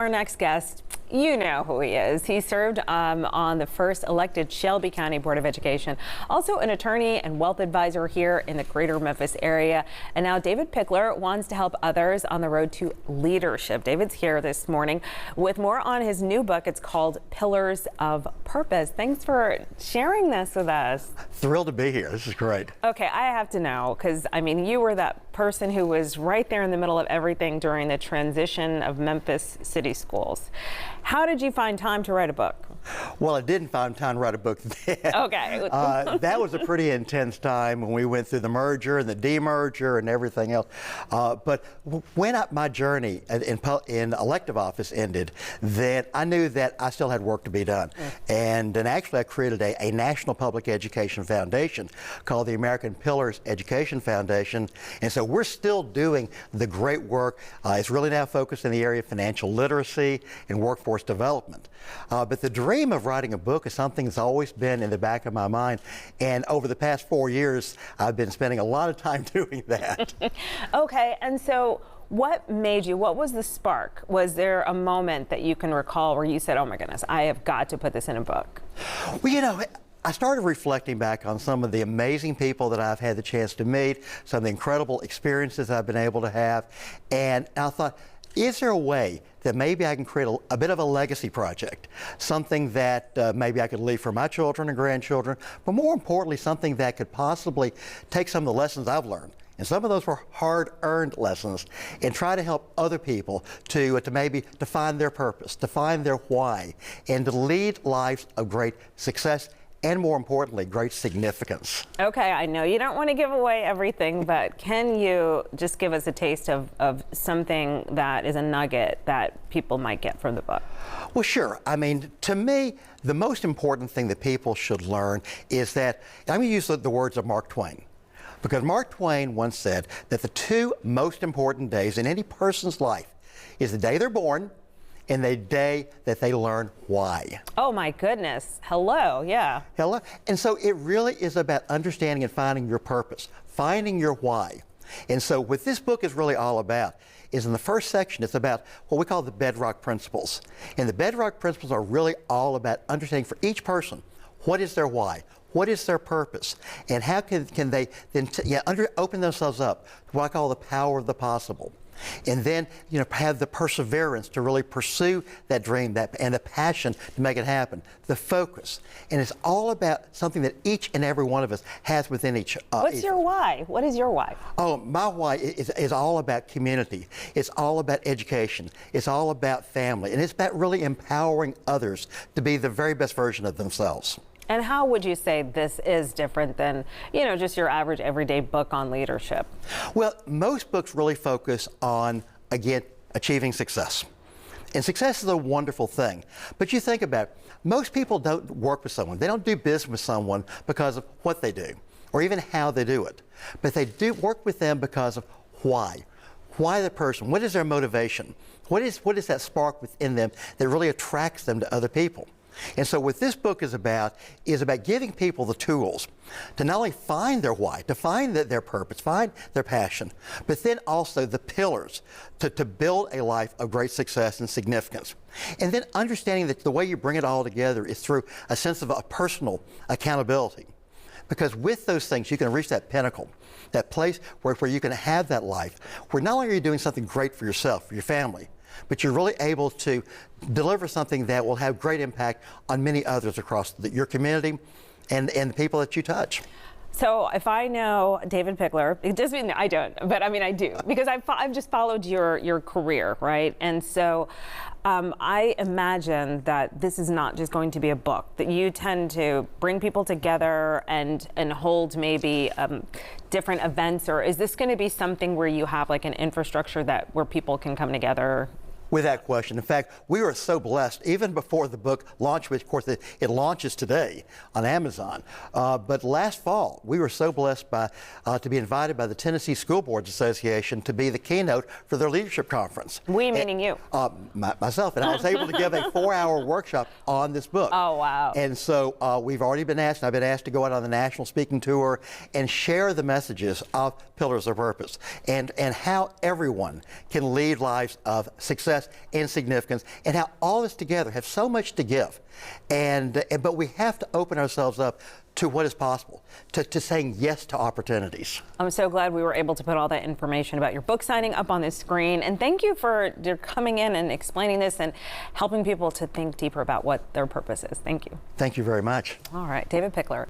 Our next guest, you know who he is. He served on the first elected Shelby County Board of Education, also an attorney and wealth advisor here in the greater Memphis area. And now David Pickler wants to help others on the road to leadership. David's here this morning with more on his new book. It's called Pillars of Purpose. Thanks for sharing this with us. Thrilled to be here. This is great. Okay, I have to know, because I mean, you were that person who was right there in the middle of everything during the transition of Memphis City Schools. How did you find time to write a book? Well, I didn't find time to write a book then. Okay. That was a pretty intense time when we went through the merger and the demerger and everything else. But when my journey in elective office ended, then I knew that I still had work to be done. And actually I created a National Public Education Foundation called the American Pillars Education Foundation. And so we're still doing the great work. It's really now focused in the area of financial literacy and workforce development. But the dream of writing a book is something that's always been in the back of my mind. And over the past 4 years, I've been spending a lot of time doing that. Okay, and so what was the spark? Was there a moment that you can recall where you said, oh my goodness, I have got to put this in a book? Well, you know, I started reflecting back on some of the amazing people that I've had the chance to meet, some of the incredible experiences I've been able to have, and I thought, is there a way that maybe I can create a bit of a legacy project, something that maybe I could leave for my children and grandchildren, but more importantly, something that could possibly take some of the lessons I've learned, and some of those were hard-earned lessons, and try to help other people to maybe define their purpose, define their why, and to lead lives of great success and, more importantly, great significance. Okay, I know you don't want to give away everything, but can you just give us a taste of something that is a nugget that people might get from the book? Well, sure. I mean, to me, the most important thing that people should learn is that, I'm going to use the words of Mark Twain, because Mark Twain once said that the two most important days in any person's life is the day they're born and the day that they learn why. Oh my goodness. Hello, yeah. Hello. And so it really is about understanding and finding your purpose, finding your why. And so what this book is really all about is, in the first section, it's about what we call the bedrock principles. And the bedrock principles are really all about understanding for each person, what is their why? What is their purpose? And how can they then open themselves up to what I call the power of the possible? And then, have the perseverance to really pursue that dream, and the passion to make it happen, the focus. And it's all about something that each and every one of us has within each other. What's your why? What is your why? Oh, my why is all about community. It's all about education. It's all about family. And it's about really empowering others to be the very best version of themselves. And how would you say this is different than, just your average everyday book on leadership? Well, most books really focus on, again, achieving success. And success is a wonderful thing. But you think about it, most people don't work with someone. They don't do business with someone because of what they do or even how they do it. But they do work with them because of why. Why the person? What is their motivation? What is that spark within them that really attracts them to other people? And so what this book is about giving people the tools to not only find their why, to find their purpose, find their passion, but then also the pillars to build a life of great success and significance. And then understanding that the way you bring it all together is through a sense of a personal accountability. Because with those things, you can reach that pinnacle, that place where you can have that life, where not only are you doing something great for yourself, for your family, but you're really able to deliver something that will have great impact on many others across your community and the people that you touch. So if I know David Pickler, it doesn't mean I don't, but I mean I do, because I've just followed your career, right? And so I imagine that this is not just going to be a book, that you tend to bring people together and hold maybe different events, or is this going to be something where you have like an infrastructure where people can come together? Without question. In fact, we were so blessed, even before the book launched, which of course it launches today on Amazon. But last fall, we were so blessed to be invited by the Tennessee School Boards Association to be the keynote for their leadership conference. We meaning you? Myself, and I was able to give a 4-hour workshop on this book. Oh, wow. And so we've already been asked, I've been asked to go out on the national speaking tour and share the messages of Pillars of Purpose and how everyone can lead lives of success success and significance, and how all of us together have so much to give. But we have to open ourselves up to what is possible, to saying yes to opportunities. I'm so glad we were able to put all that information about your book signing up on the screen. And thank you for coming in and explaining this and helping people to think deeper about what their purpose is. Thank you. Thank you very much. All right, David Pickler.